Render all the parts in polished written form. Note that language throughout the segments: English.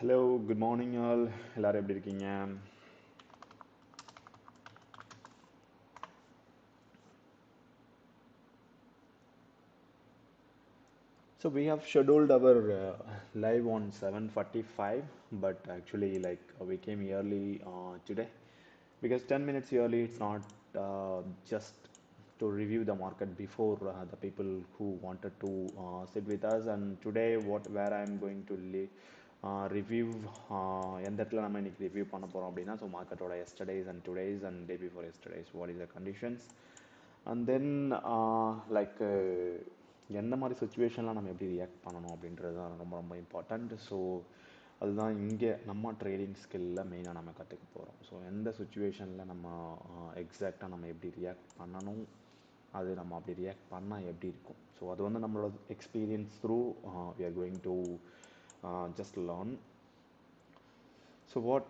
Hello, good morning all. எல்லாரும் எப்படி இருக்கீங்க? So we have scheduled our live on 7:45, but actually we came early today because 10 minutes early. It's not just to review the market before the people who wanted to sit with us. And today, where I'm going to review எந்த இடத்துல நம்ம இன்னைக்கு review பண்ண போறோம் அப்படின்னா so மார்க்கெட்டோட yesterday's and today's and day before yesterday's what is the conditions and then like எந்த மாதிரி சுச்சுவேஷன்லாம் நம்ம எப்படி ரியாக்ட் பண்ணணும் அப்படின்றது தான் ரொம்ப ரொம்ப இம்பார்ட்டண்ட். ஸோ அதுதான் இங்கே நம்ம ட்ரேடிங் ஸ்கில்லில் மெயினாக நம்ம கற்றுக்க போகிறோம். ஸோ எந்த சுச்சுவேஷனில் நம்ம எக்ஸாக்டாக நம்ம எப்படி ரியாக்ட் பண்ணணும், அது நம்ம அப்படி ரியாக்ட் பண்ணால் எப்படி இருக்கும். ஸோ அது வந்து நம்மளோட experience through we are going to just learn. So what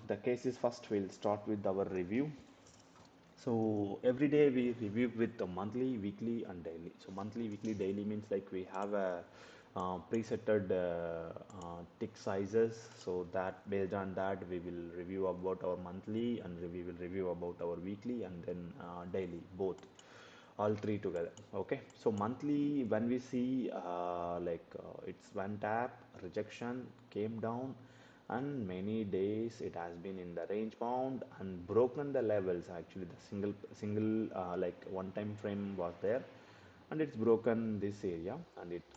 the case is, first we'll start with our review. So every day we review with the monthly, weekly and daily. So monthly, weekly, daily means like we have a presetted tick sizes. So that based on that we will review about our monthly and we will review about our weekly and then daily, both, all three together. Okay, so monthly, when we see it's one tap rejection, came down, and many days it has been in the range bound and broken the levels. Actually the single like one time frame was there and it's broken this area and it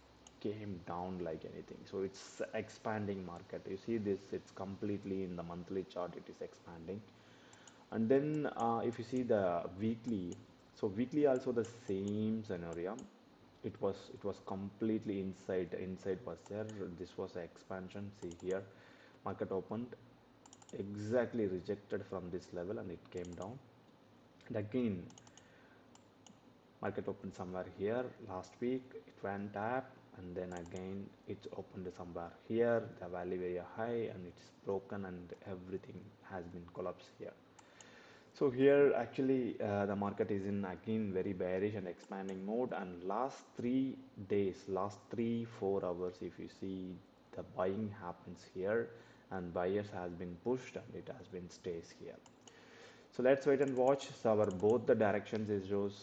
came down like anything. So it's expanding market. You see this, it's completely in the monthly chart, it is expanding. And then if you see the weekly, so weekly also the same scenario. It was completely inside was there. This was an expansion. See here, market opened exactly rejected from this level and it came down. And again, market opened somewhere here last week. It went up and then again it's opened somewhere here. The value very high and it's broken and everything has been collapsed here. So here actually the market is in again very bearish and expanding mode, and last 3 days, last 3-4 hours, if you see, the buying happens here and buyers has been pushed and it has been stays here. So let's wait and watch. So our both the directions is shows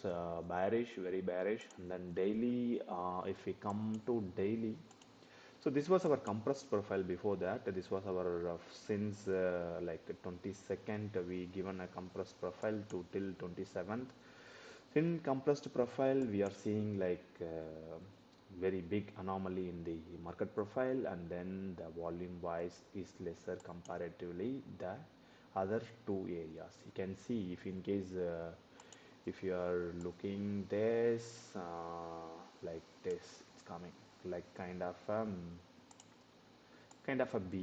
bearish, very bearish, and then daily. If we come to daily, so this was our compressed profile before that. This was our since like 22nd we given a compressed profile to till 27th. In compressed profile we are seeing like very big anomaly in the market profile, and then the volume wise is lesser comparatively the other two areas. You can see if in case if you are looking this like this, it's coming like kind of a B.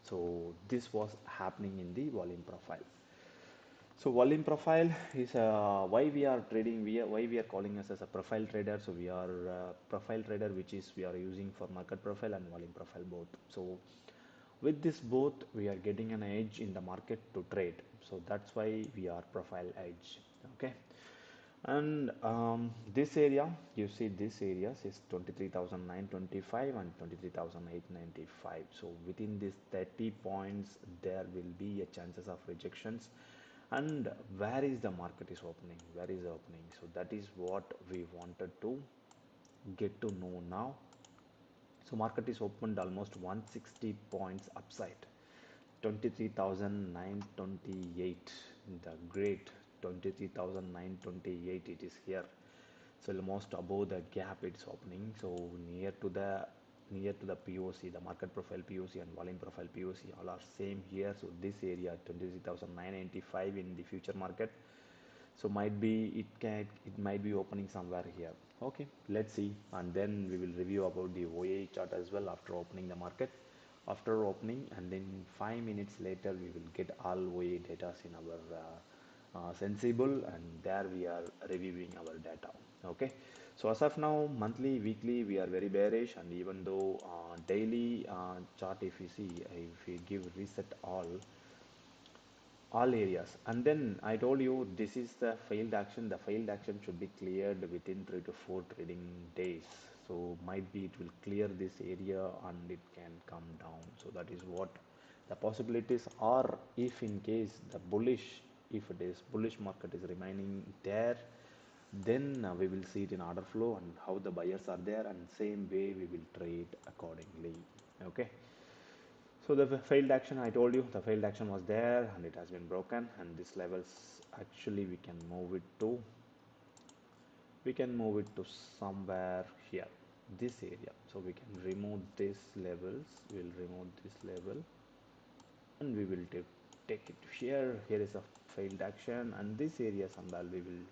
So this was happening in the volume profile. So volume profile is why we are trading, why we are calling us as a profile trader. So we are profile trader, which is we are using for market profile and volume profile both. So with this both we are getting an edge in the market to trade. So that's why we are profile edge. Okay. And this area, you see this areas is 23,925 and 23,895. So within this 30 points there will be a chances of rejections. And where is the market is opening, where is the opening? So that is what we wanted to get to know now. So market is opened almost 160 points upside, 23,928, the great 23,928 it is here. So almost above the gap it's opening. So near to the POC, the market profile POC and volume profile POC all are same here. So this area 23,995 in the future market. So might be it might be opening somewhere here. Okay, let's see, and then we will review about the OA chart as well after opening the market. After opening, and then 5 minutes later we will get all OA data in our sensible, and there we are reviewing our data. Okay, so as of now, monthly, weekly we are very bearish, and even though daily chart, if you see, if we give reset all areas, and then I told you this is the failed action. The failed action should be cleared within 3 to 4 trading days. So might be it will clear this area and it can come down. So that is what the possibilities are. If in case the bullish, if it is bullish market is remaining there, then we will see it in order flow and how the buyers are there, and same way we will trade accordingly. Okay. So the failed action, I told you the failed action was there and it has been broken, and this levels actually we can move it to somewhere here, this area. So we can remove this levels, we'll remove this level and we will take it here. Here is a failed action, and this area somewhere we will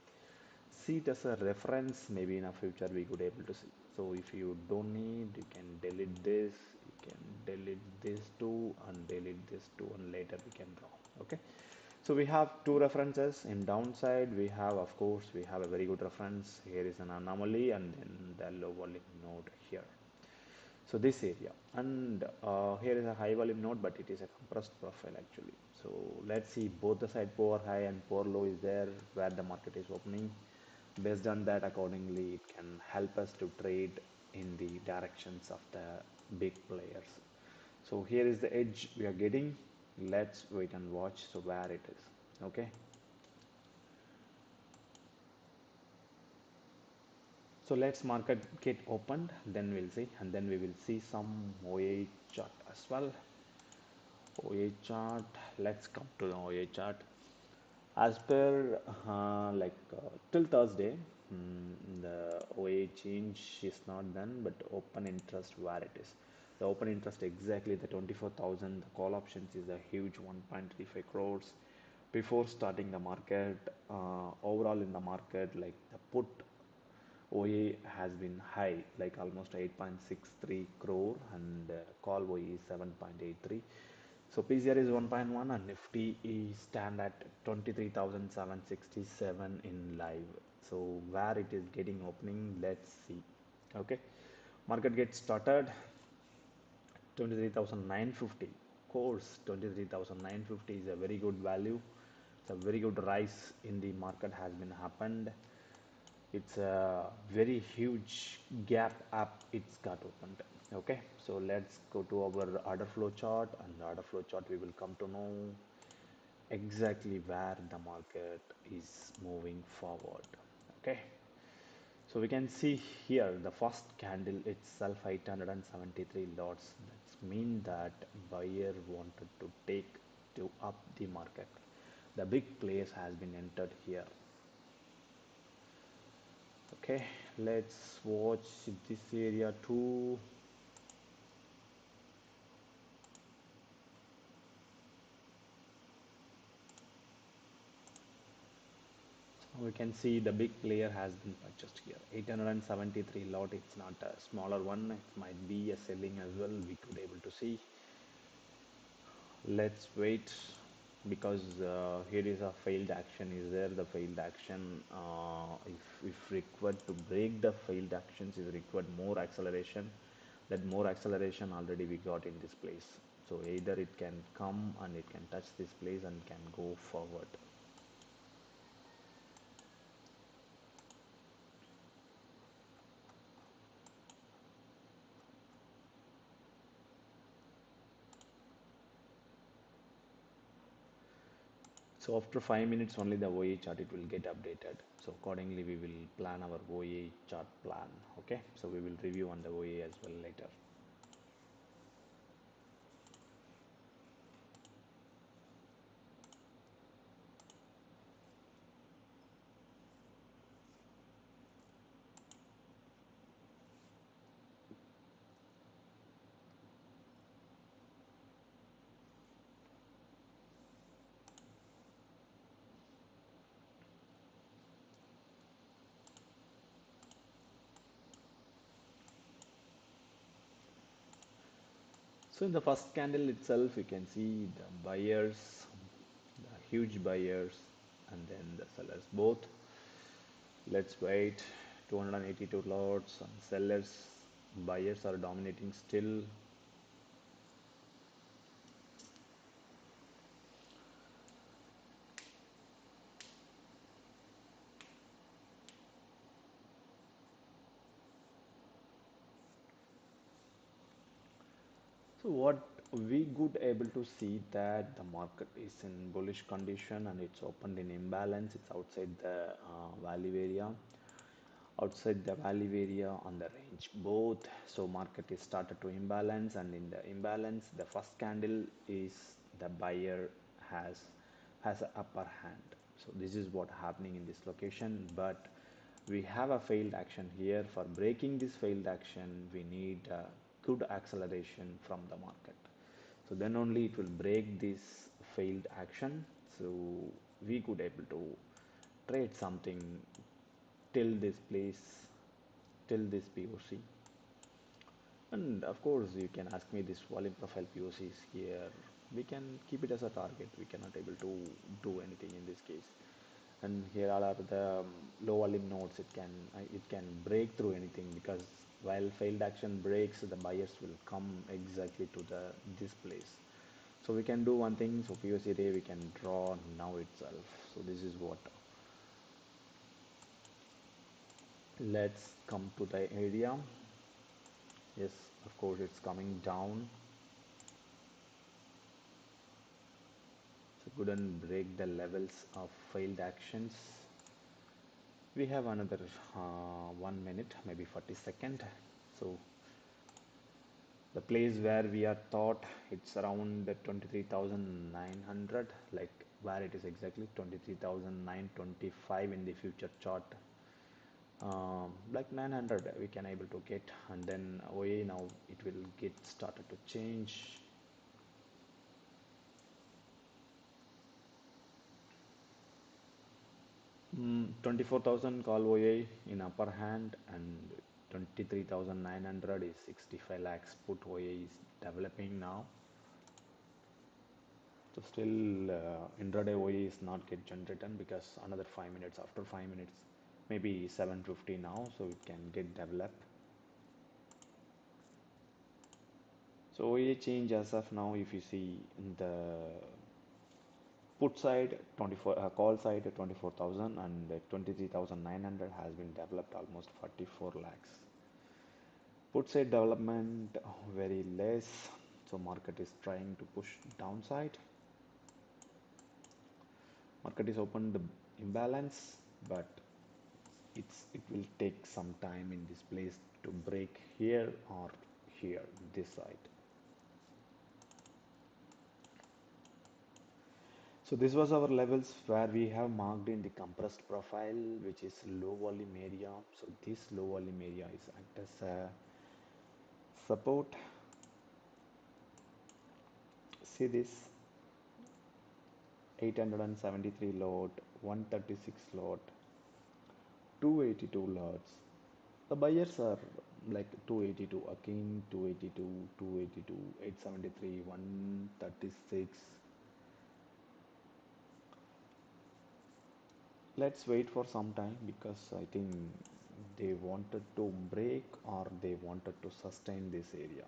see it as a reference. Maybe in a future we could able to see. So if you don't need, you can delete this, you can delete this too, and delete this too, and later we can draw. Okay. So we have two references. In downside we have, of course, we have a very good reference. Here is an anomaly and then the low volume node here. So this area, and here is a high volume node, but it is a compressed profile actually. So let's see both the side, power high and power low is there where the market is opening. Based on that, accordingly it can help us to trade in the directions of the big players. So here is the edge we are getting. Let's wait and watch so where it is. Okay. So let's market get opened, then we'll see, and then we will see some OA chart as well. OA chart, let's come to the OA chart. As per till Thursday, the OA change is not done, but open interest where it is. The open interest exactly the 24,000. The call options is a huge 1.35 crores. Before starting the market, overall in the market, like the put OA has been high, like almost 8.63 crore, and call OA is 7.83. So PCR is 1.1 and Nifty is stand at 23,767 in live. So where it is getting opening, let's see. Okay, market gets started 23,950. Of course, 23,950 is a very good value. It's a very good rise in the market has been happened. It's a very huge gap up it's got opened. Okay, so let's go to our order flow chart, and the order flow chart we will come to know exactly where the market is moving forward. Okay, so we can see here the first candle itself 873 lots. That's mean that buyer wanted to take to up the market. The big players has been entered here. Okay, let's watch this area too. We can see the big player has been purchased here. 873 lot. It's not a smaller one. It might be a selling as well. We could able to see. Let's wait, because here is a failed action. Is there the failed action? If required to break the failed actions, is required more acceleration. That more acceleration already we got in this place. So either it can come and it can touch this place and can go forward. So after 5 minutes only the OA chart it will get updated. So accordingly we will plan our OA chart plan. Okay. So we will review on the OA as well later. So in the first candle itself, you can see the buyers, the huge buyers, and then the sellers both. Let's wait. 282 lots and sellers, buyers are dominating still. What we could able to see that the market is in bullish condition and it's opened in imbalance. It's outside the value area on the range both. So market is started to imbalance, and in the imbalance, the first candle is the buyer has has a upper hand. So this is what happening in this location, but we have a failed action here. For breaking this failed action, we need good acceleration from the market. So then only it will break this failed action. So we could able to trade something till this place, till this POC. And of course, you can ask me this volume profile POCs here. We can keep it as a target. We cannot able to do anything in this case. And here all are the low volume nodes. It can break through anything, because while failed action breaks, the buyers will come exactly to this place. So we can do one thing. So POC day we can draw now itself. So this is what. Let's come to the area. Yes, of course it's coming down. So couldn't break the levels of failed actions. We have another 1 minute, maybe 40 seconds. So the place where we are thought it's around 23,900, like where it is exactly 23,925 in the future chart. Like 900 we can able to get, and then OA now it will get started to change. 24,000 call OA in upper hand, and 23,900 is 65 lakhs put OA is developing now. So still intraday OA is not get generated, because another 5 minutes, after 5 minutes, maybe 750 now, so it can get developed. So OA change as of now, if you see in the put side 24, call side 24,000, and 23,900 has been developed, almost 44 lakhs. Put side development very less, so market is trying to push downside. Market is open the imbalance, but it will take some time in this place to break here or here, this side. So this was our levels where we have marked in the compressed profile, which is low volume area. So this low volume area is act as a support. See this 873 load, 136 load, 282 lots. The buyers are like 282 again, 282, 282, 873, 136. Let's wait for some time, because I think they wanted to break or they wanted to sustain this area.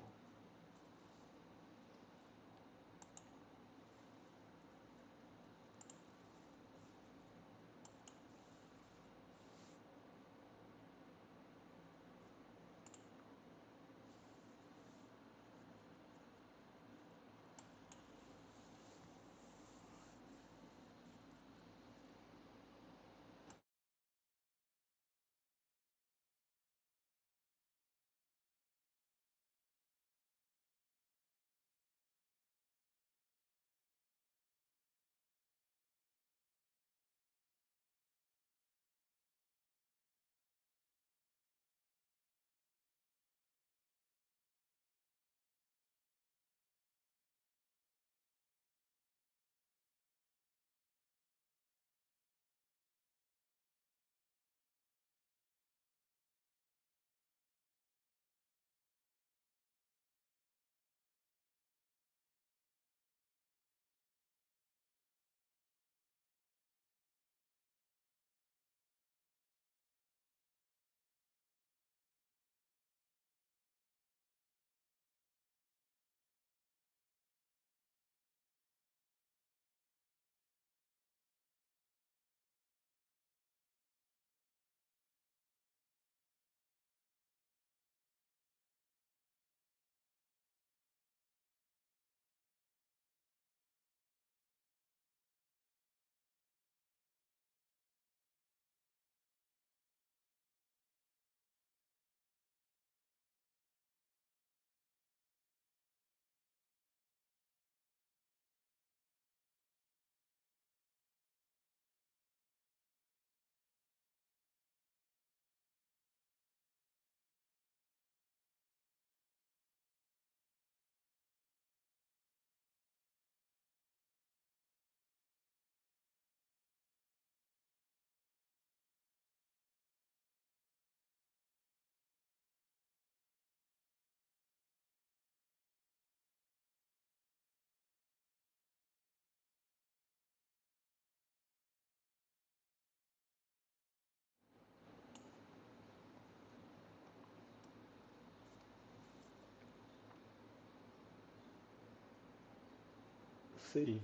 See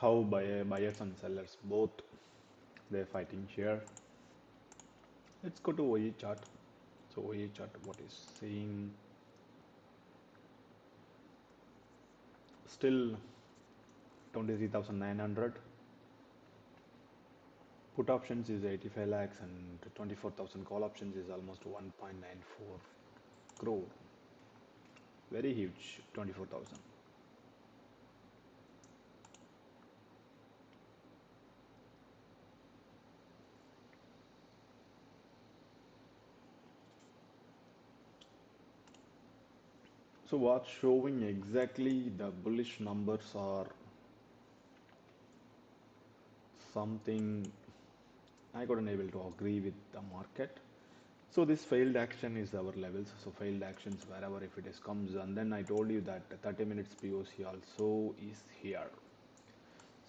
how buyers and sellers both they're fighting here. Let's go to OE chart. So OE chart, what is saying? Still 23,900. Put options is 85 lakhs and 24,000 call options is almost 1.94 crore. Very huge, 24,000. So what's showing exactly the bullish numbers are something I couldn't able to agree with the market. So this failed action is our levels. So failed actions wherever if it is comes, and then I told you that 30 minutes POC also is here.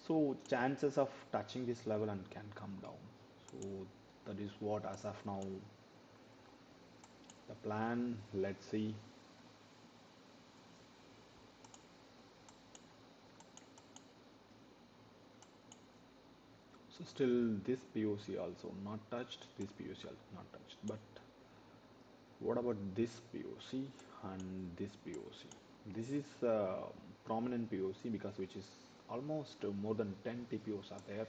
So chances of touching this level and can come down. So that is what as of now the plan. Let's see. So still this POC also not touched. This POC also not touched. But what about this POC and this POC? This is a prominent POC because which is almost more than 10 TPOs are there.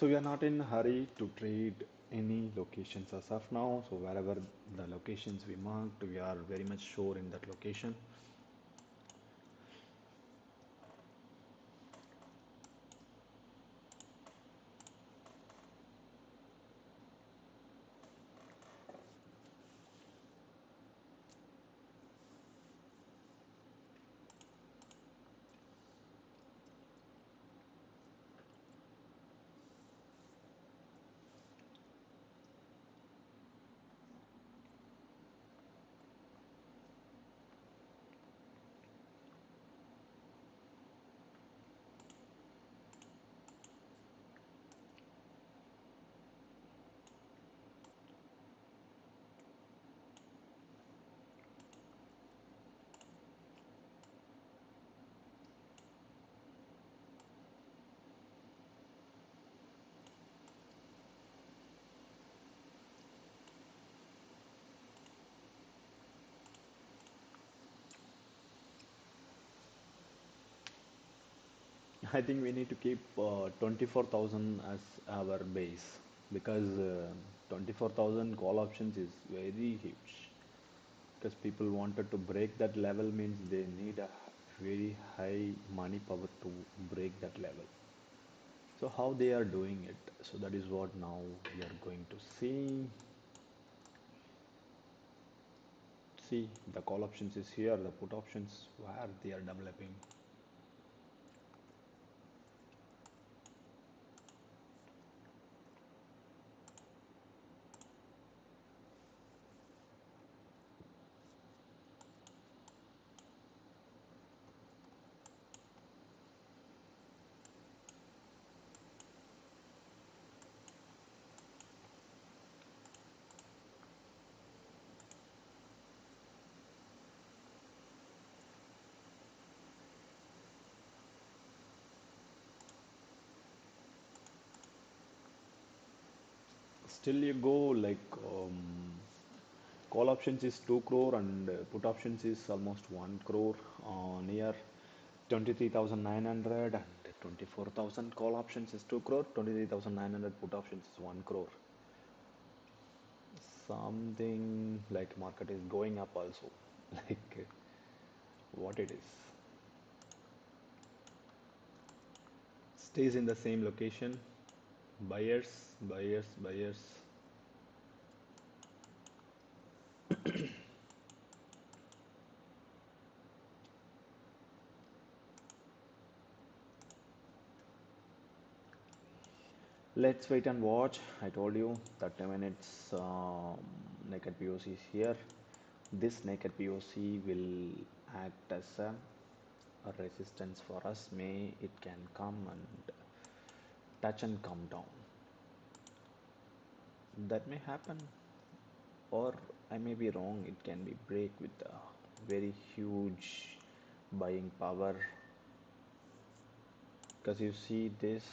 So we are not in a hurry to trade any locations as of now. So wherever the locations we marked, we are very much sure in that location. I think we need to keep 24,000 as our base because 24,000 call options is very huge. Because people wanted to break that level means they need a very high money power to break that level. So how they are doing it? So that is what now we are going to see. See the call options is here, the put options where they are developing. Still you go like call options is 2 crore and put options is almost 1 crore near 23,900 and 24,000 call options is 2 crore, 23,900 put options is 1 crore. Something like market is going up also. Like what it is. Stays in the same location. Buyers, buyers, buyers. Let's wait and watch. I told you 30 minutes naked POC is here. This naked POC will act as a resistance for us. May it can come and touch and come down. That may happen, or I may be wrong. It can be break with a very huge buying power, because you see this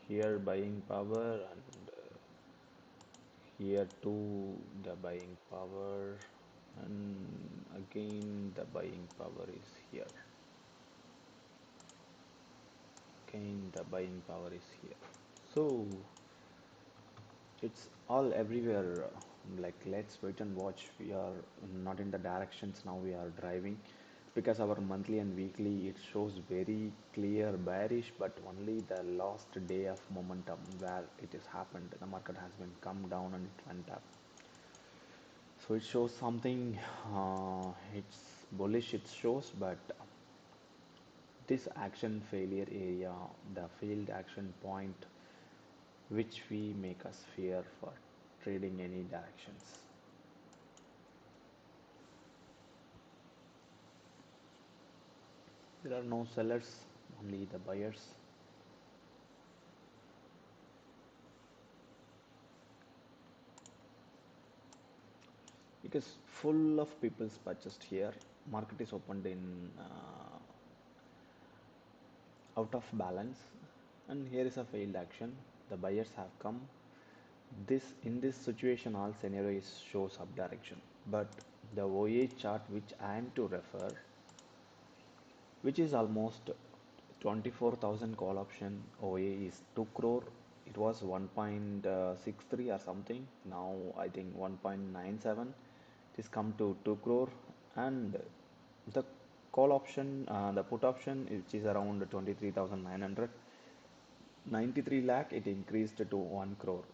here buying power, and here too the buying power, and again the buying power is here. Again the buying power is here. So it's all everywhere. Like, let's wait and watch. We are not in the directions now, we are driving, because our monthly and weekly it shows very clear bearish, but only the last day of momentum where it has happened, the market has been come down and it went up. So it shows something, it's bullish, it shows, but this action failure area, the failed action point, which we make us fear for trading any directions. There are no sellers, only the buyers. Because full of people's purchased here, market is opened in out of balance, and here is a failed action. The buyers have come. This in this situation, all scenario is shows up direction, but the OA chart which I am to refer, which is almost 24,000 call option. OA is 2 crore. It was 1.63 or something. Now I think 1.97. It is come to 2 crore. And the call option, the put option, which is around 23,900, 93 lakh, it increased to 1 crore.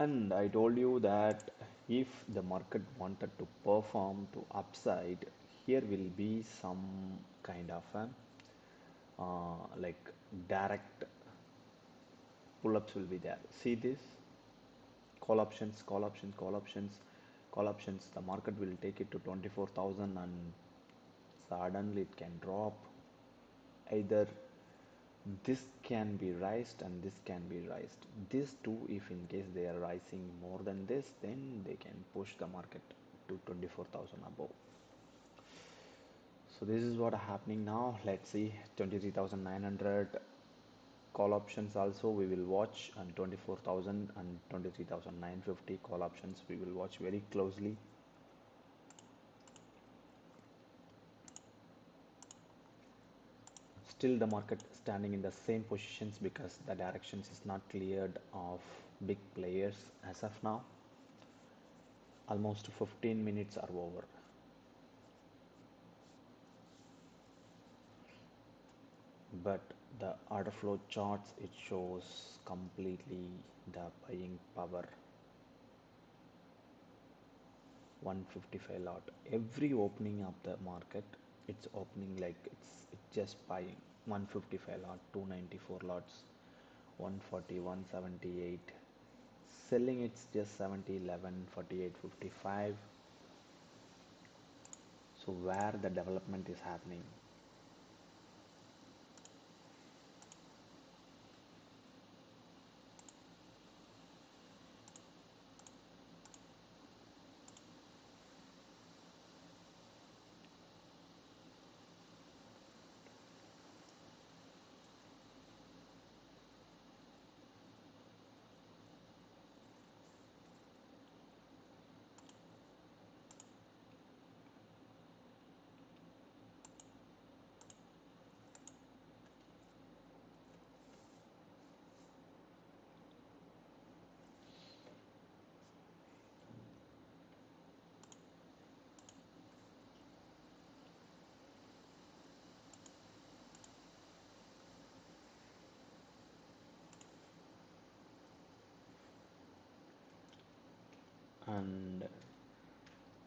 And I told you that if the market wanted to perform to upside, here will be some kind of a like direct pull-ups will be there. See this, call options, call options, call options, call options. The market will take it to 24,000 and suddenly it can drop. Either this can be raised and this can be raised. These two, if in case they are rising more than this, then they can push the market to 24,000 above. So this is what happening now. Let's see, 23,900 call options also we will watch, and 24,000 and 23,950 call options we will watch very closely. Still the market standing in the same positions because the directions is not cleared of big players as of now. Almost 15 minutes are over. But the order flow charts, it shows completely the buying power. 155 lot. Every opening of the market, it's opening like it's just buying. 155 lot, 294 lots, 140, 178. Selling, it's just 70, 11, 48, 55. So where the development is happening? And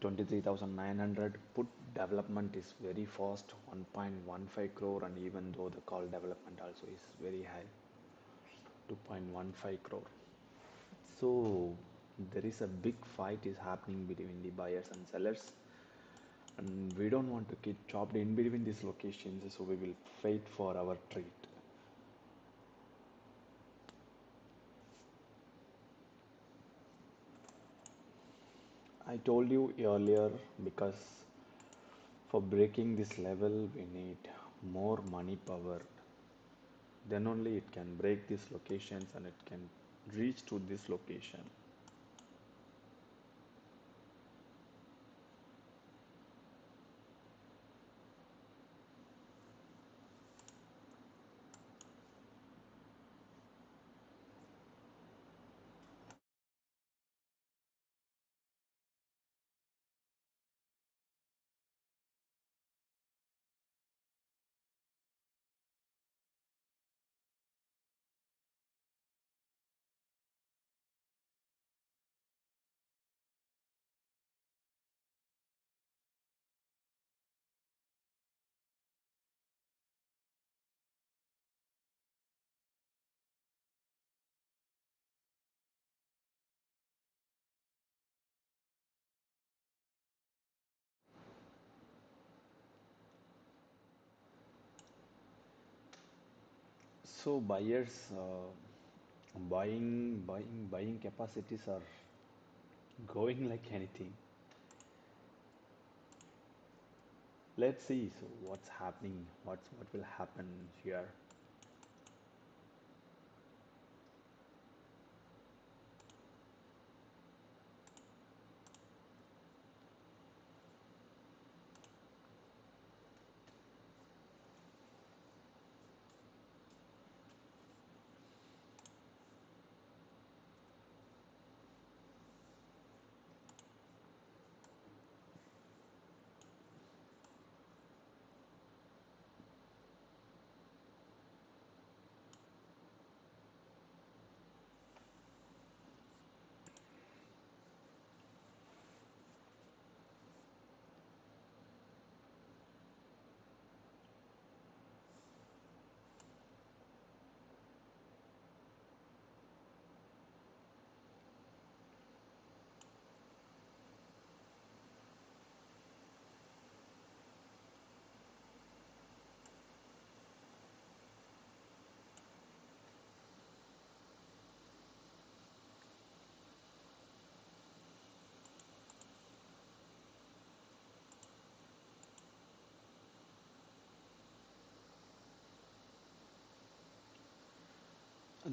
23,900 put development is very fast, 1.15 crore, and even though the call development also is very high, 2.15 crore. So there is a big fight is happening between the buyers and sellers, and we don't want to get chopped in between these locations, so we will wait for our treat. I told you earlier, because for breaking this level we need more money power, then only it can break these locations and it can reach to this location. So buyers buying capacities are going like anything. Let's see. So what's happening? What will happen here?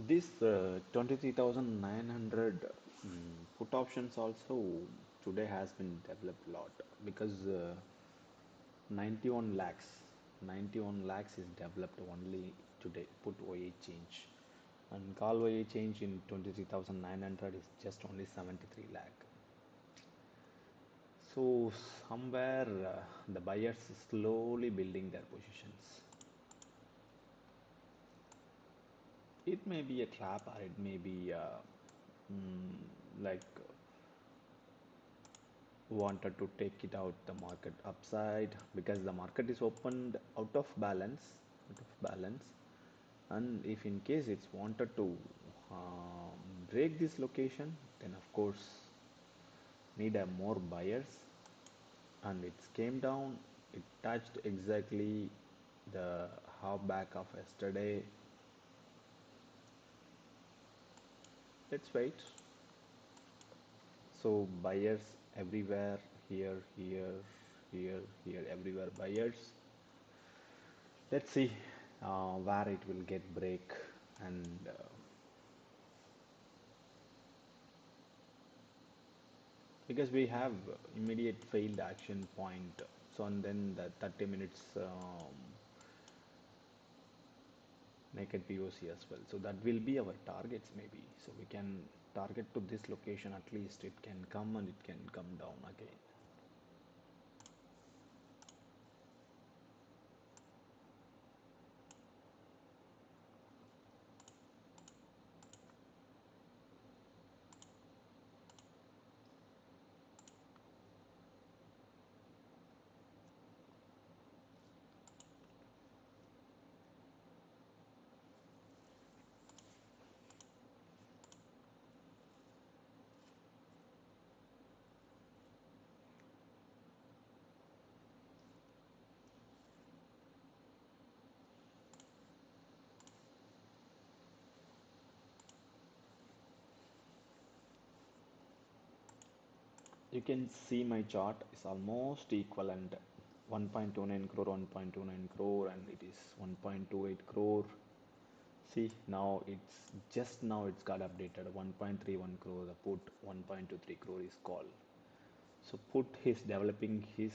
This 23,900 put options also today has been developed a lot, because 91 lakhs 91 lakhs is developed only today, put OA change, and call OA change in 23,900 is just only 73 lakh. So somewhere the buyers slowly building their positions. It may be a trap, or it may be mm, like wanted to take it out the market upside, because the market is opened out of balance, and if in case it's wanted to break this location, then of course need a more buyers, and it came down, it touched exactly the half back of yesterday. Let's wait. So buyers everywhere, here, everywhere buyers. Let's see where it will get break, and because we have immediate failed action point, so and then the 30 minutes naked POC as well. So that will be our targets maybe. So we can target to this location, at least it can come and it can come down again. You can see my chart is almost equivalent, 1.29 crore, 1.29 crore, and it is 1.28 crore. See, now it's just now it's got updated, 1.31 crore the put, 1.23 crore is call. So put is developing his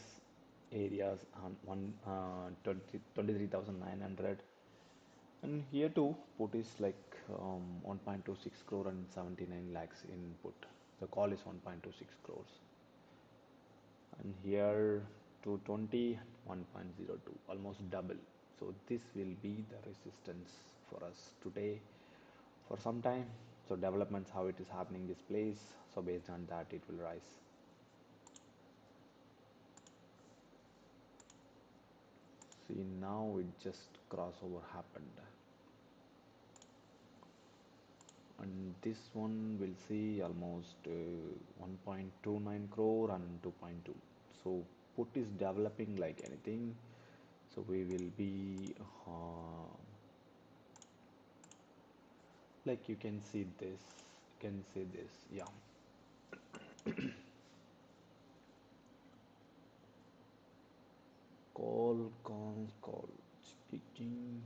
areas on 23,900, and here too put is like 1.26 crore and 79 lakhs in put. The call is 1.26 crores, and here 220, 1.02, almost double. So this will be the resistance for us today for some time. So developments, how it is happening this place, so based on that it will rise. See, now it just crossover happened, and this one will see almost 1.29 crore and 2.2. So put is developing like anything, so we will be like you can see this, you can see this, yeah. Call speaking.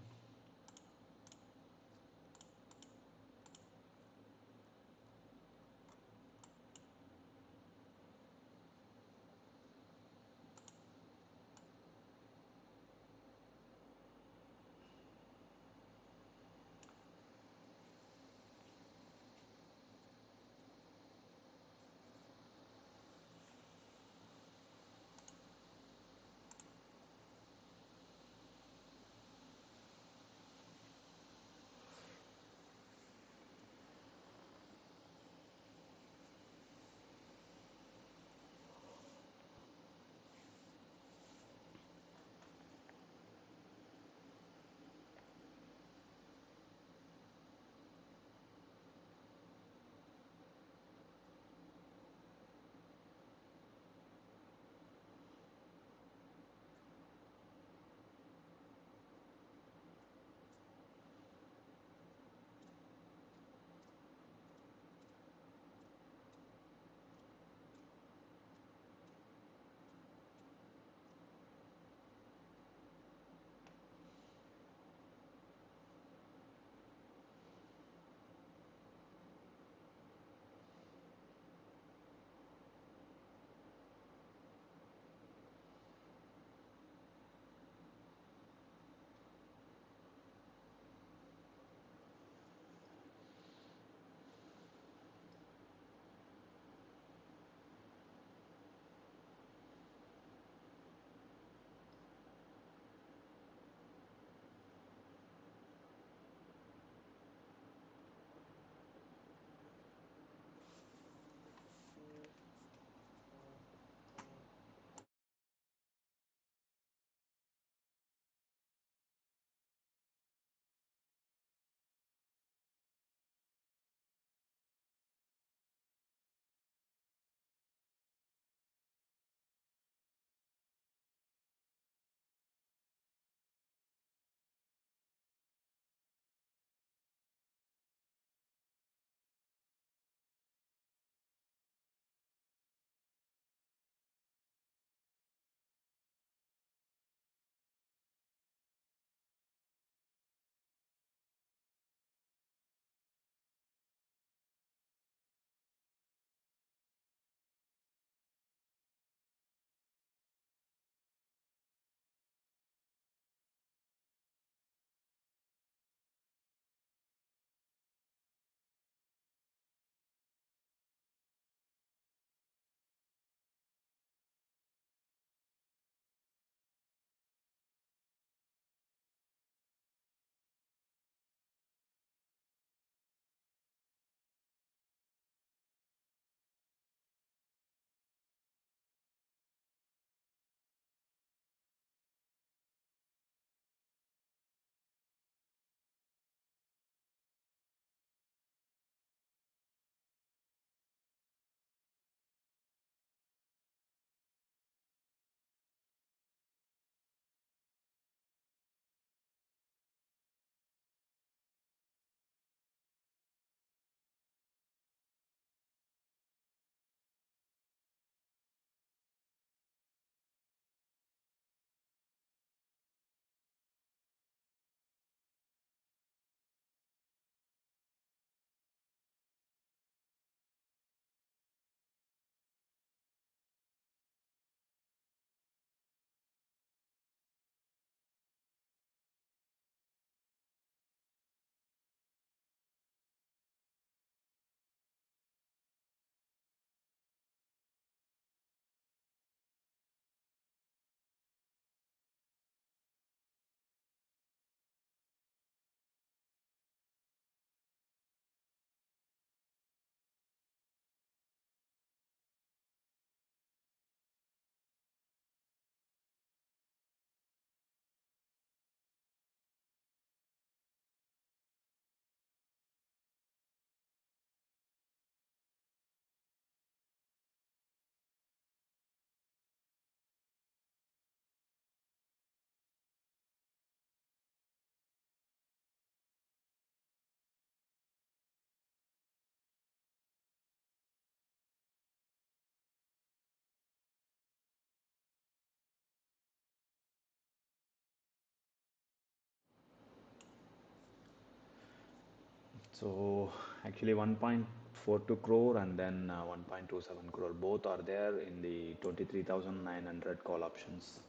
So actually 1.42 crore and then 1.27 crore both are there in the 23,900 call options.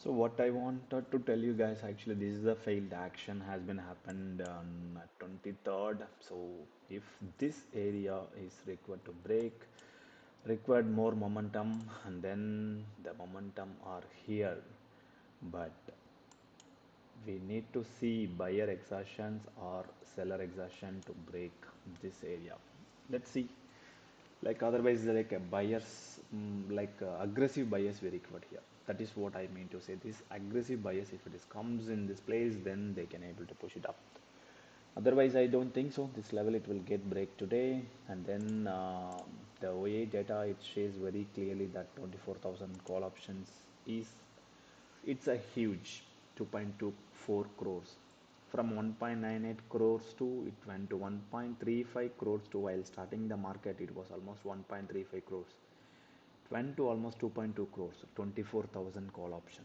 So what I wanted to tell you guys, actually, this is a failed action has been happened on 23rd. So if this area is required to break, required more momentum, and then the momentum are here. But we need to see buyer exertions or seller exertion to break this area. Let's see. Like otherwise, like a buyers, aggressive buyers we required here. That is what I mean to say. This aggressive buyers, if it is comes in this place, then they can able to push it up. Otherwise, I don't think so. This level it will get break today, and then the OA data it shows very clearly that 24,000 call options is it's a huge 2.24 crores. From 1.98 crores to it went to 1.35 crores to while starting the market it was almost 1.35 crores. It went to almost 2.2 crores, 24,000 call option.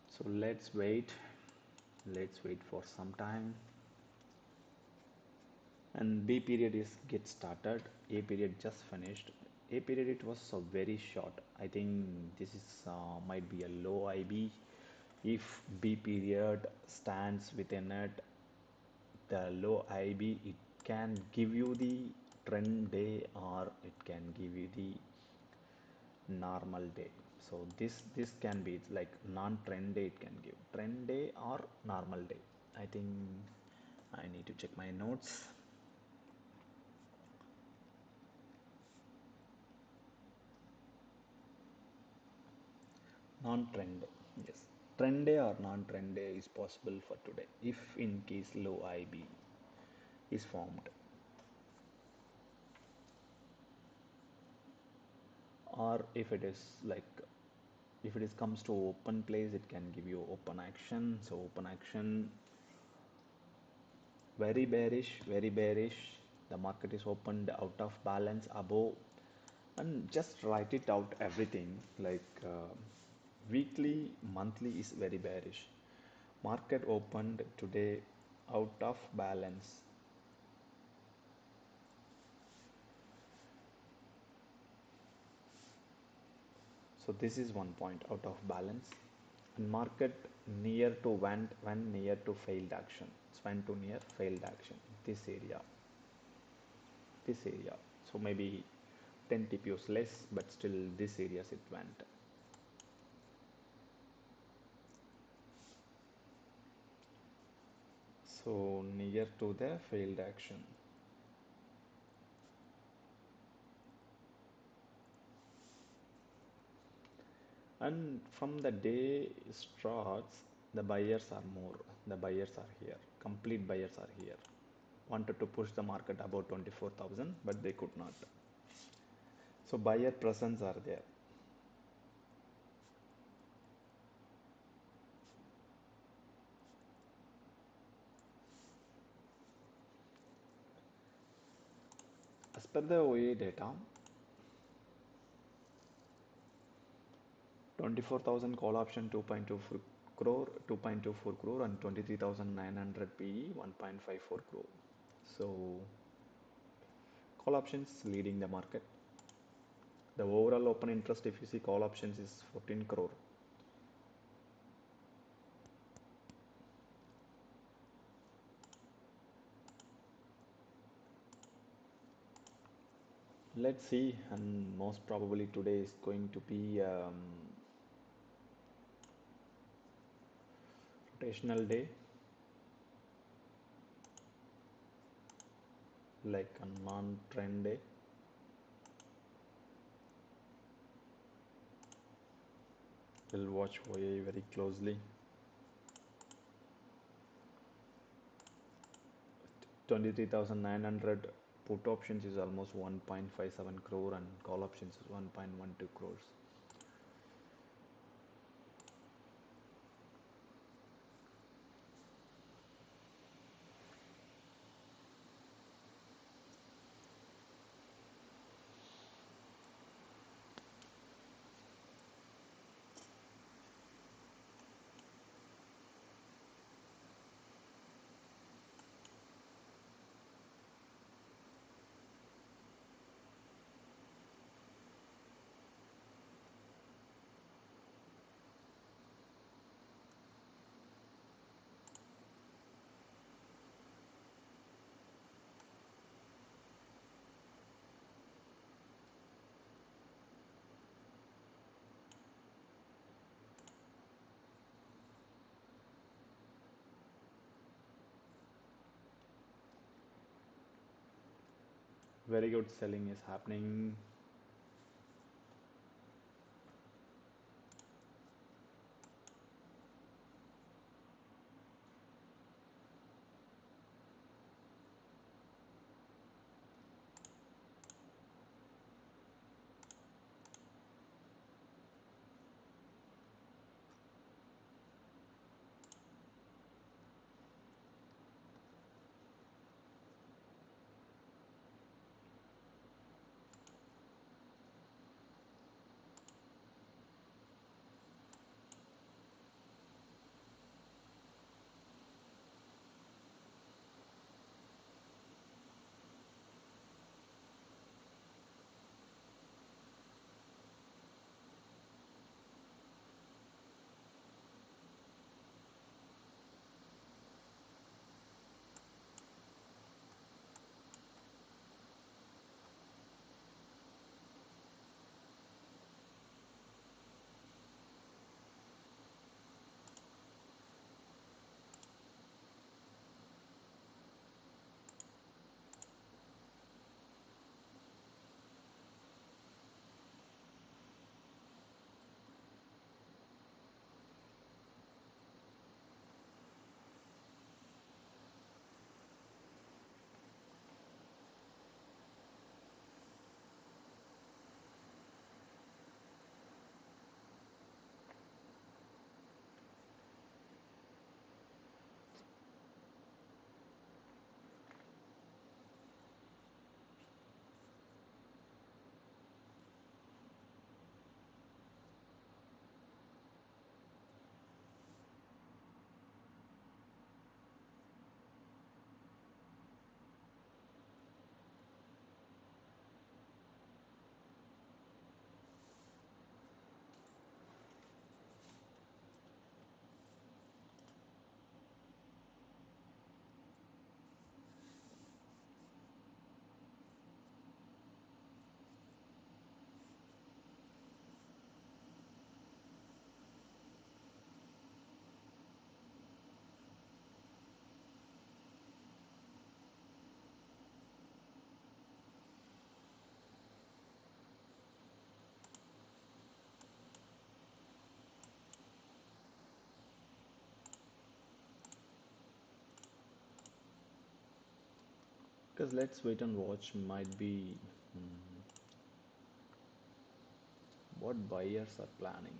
So let's wait for some time. And B period is get started. A period just finished. A period it was so very short. I think this is might be a low IB. If B period stands within it, the low IB it can give you the trend day or it can give you the normal day. So this can be like non-trend day it can give trend day or normal day. I think I need to check my notes. Non-trend day, yes. Trend day or non-trend day is possible for today if in case low IB is formed, or if it is like if it is comes to open place it can give you open action. So open action very bearish. The market is opened out of balance above, and just write it out everything like weekly monthly is very bearish. Market opened today out of balance. So this is one point out of balance, and market near to went near to failed action. It's went to near failed action. This area. So maybe 10 TPUs less, but still this areas it went. So near to the failed action. And from the day starts, the buyers are more. The buyers are here. Complete buyers are here. Wanted to push the market above 24,000, but they could not. So buyer presence are there. As per the OA data, 24,000 call option 2.24 crore, 2.24 crore, and 23,900 PE 1.54 crore. So call options leading the market. The overall open interest if you see call options is 14 crore. Let's see, and most probably today is going to be rotational day, like a non-trend day. We'll watch OA very closely. 23,900 put options is almost 1.57 crore and call options is 1.12 crores. Very good selling is happening. Because let's wait and watch might be what buyers are planning.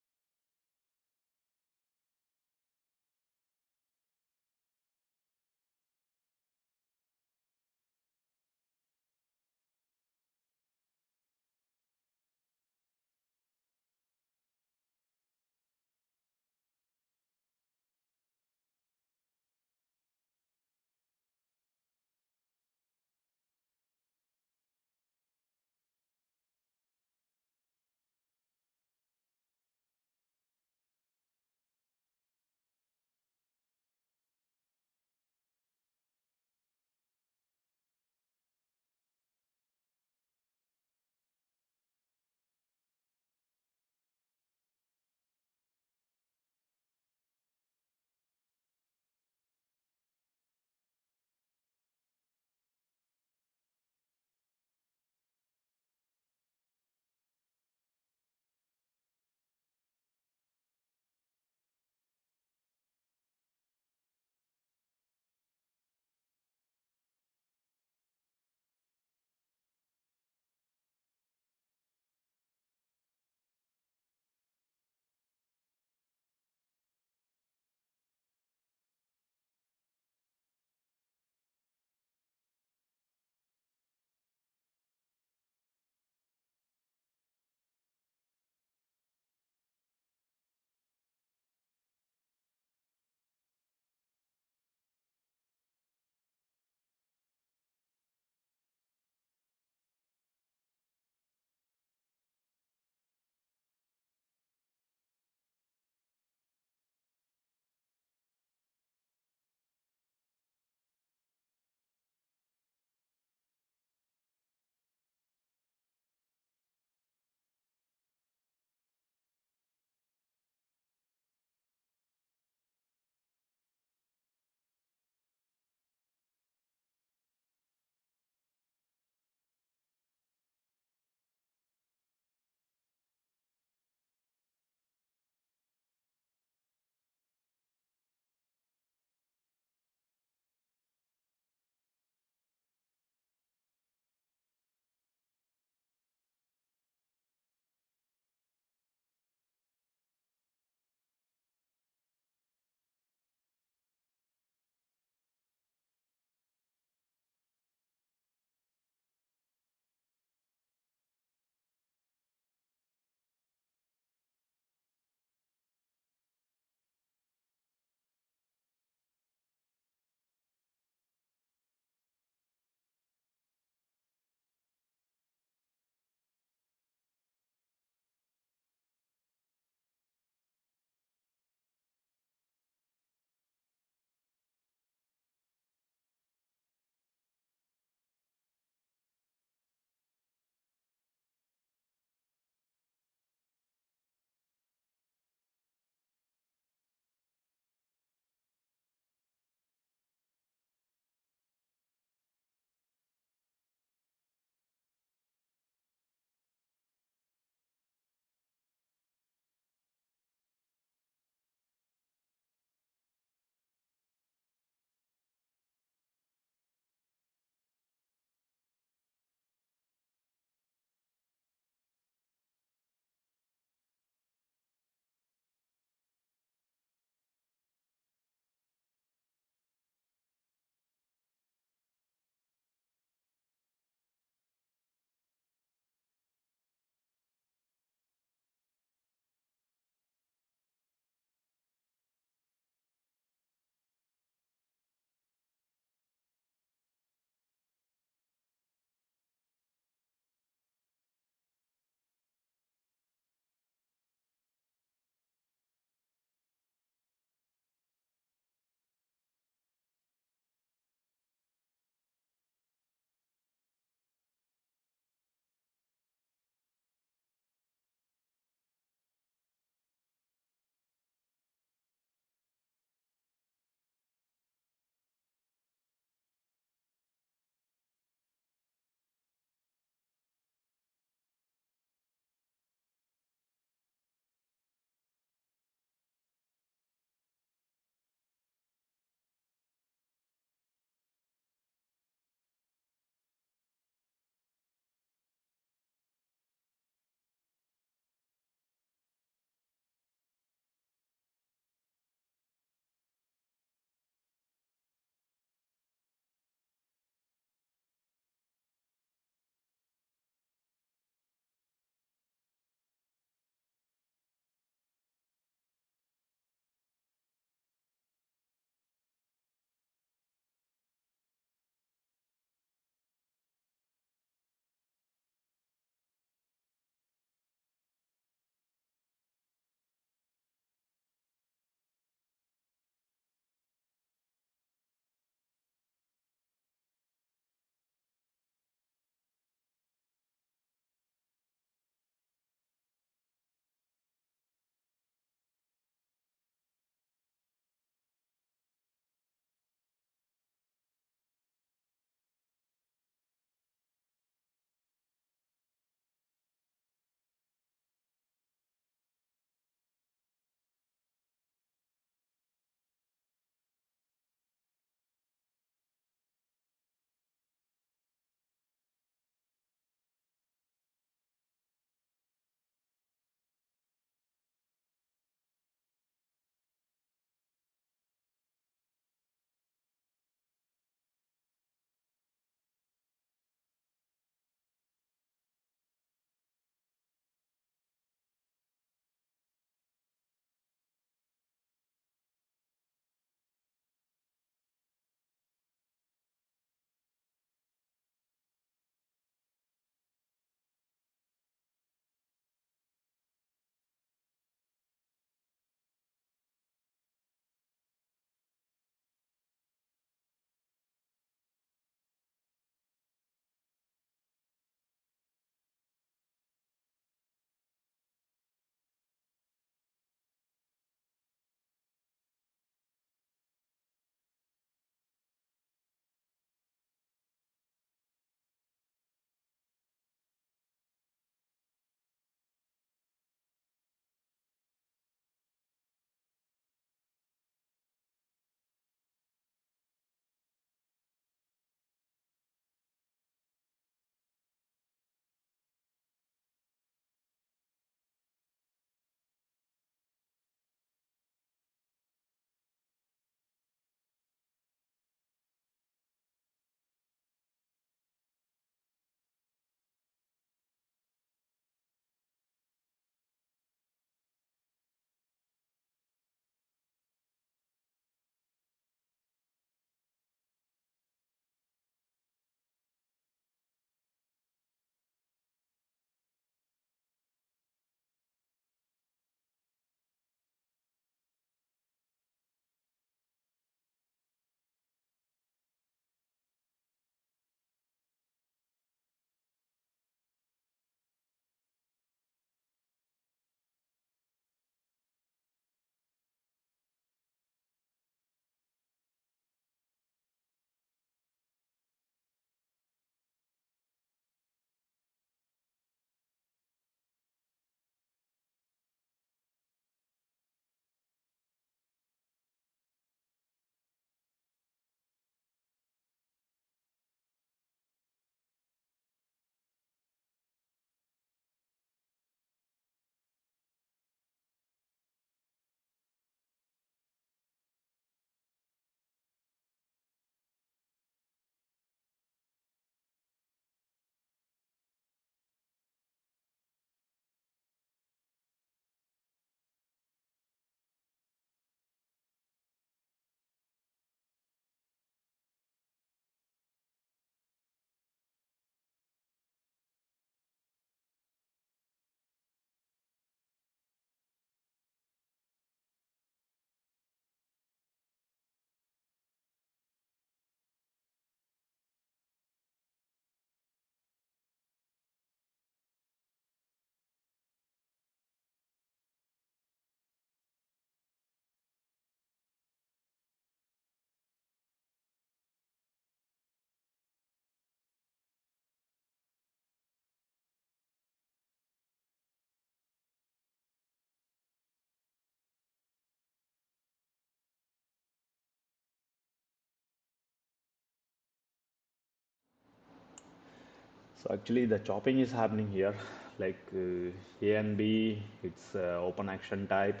So actually the chopping is happening here, like A and B, it's open action type,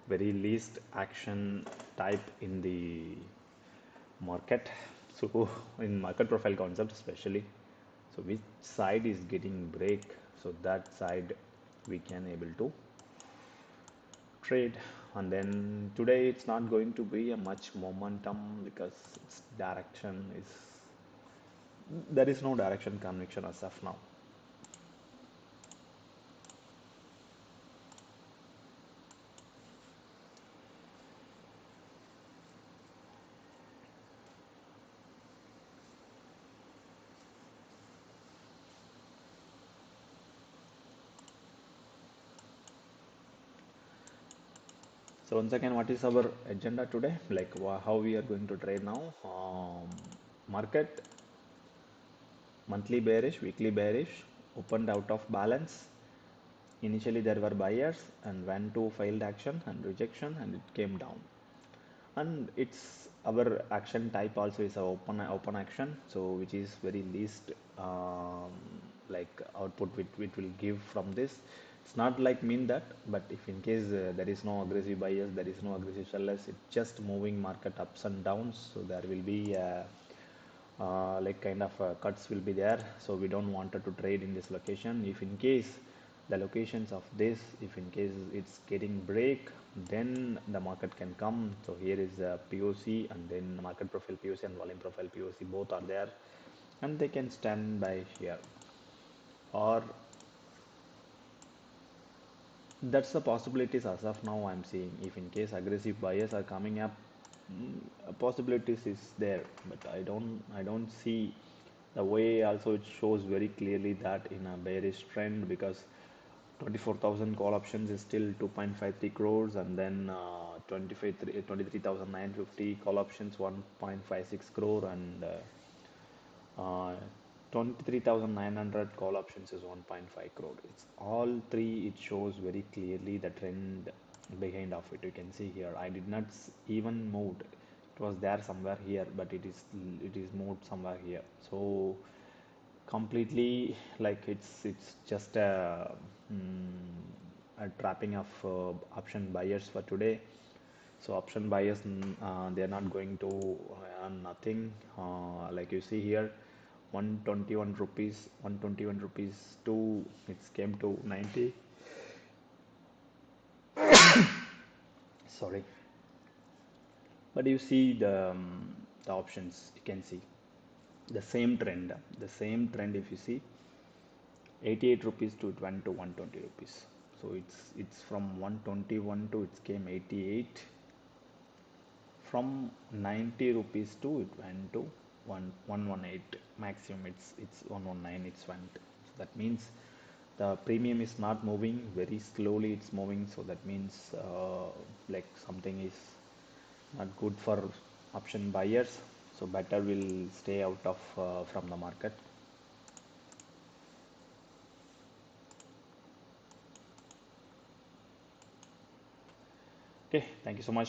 very least action type in the market. So in market profile concept especially, so which side is getting break, so that side we can able to trade. And then today it's not going to be a much momentum because its direction is, there is no direction conviction as of now. So once again, what is our agenda today? Like how we are going to trade now? Market monthly bearish, weekly bearish, opened out of balance. Initially there were buyers and went to failed action and rejection and it came down. And it's our action type also is a open action, so which is very least like output which will give from this. It's not like mean that, but if in case there is no aggressive buyers, there is no aggressive sellers, it's just moving market ups and downs, so there will be like kind of cuts will be there, so we don't want to trade in this location. If in case the locations of this, if in case it's getting break, then the market can come. So here is a POC and then market profile POC and volume profile POC, both are there and they can stand by here. Or that's the possibilities as of now I'm seeing. If in case aggressive buyers are coming up, possibilities is there, but I don't see the way. Also it shows very clearly that in a bearish trend, because 24,000 call options is still 2.53 crores, and then 23,950 call options 1.56 crore, and uh, 23,900 call options is 1.5 crore. It's all three. It shows very clearly the trend behind of it. You can see here. I did not even moved. It was there somewhere here, but it is moved somewhere here. So completely like it's just a trapping of option buyers for today. So option buyers, they are not going to earn nothing. Like you see here, 121 rupees, 121 rupees to it came to 90. Sorry, but you see the options. You can see the same trend. The same trend. If you see 88 rupees to it went to 120 rupees. So it's from 121 to it came 88. From 90 rupees to it went to 118 maximum. It's 119. It's went. So that means the premium is not moving, very slowly it's moving. So that means like something is not good for option buyers. So better will stay out of from the market. Okay, thank you so much.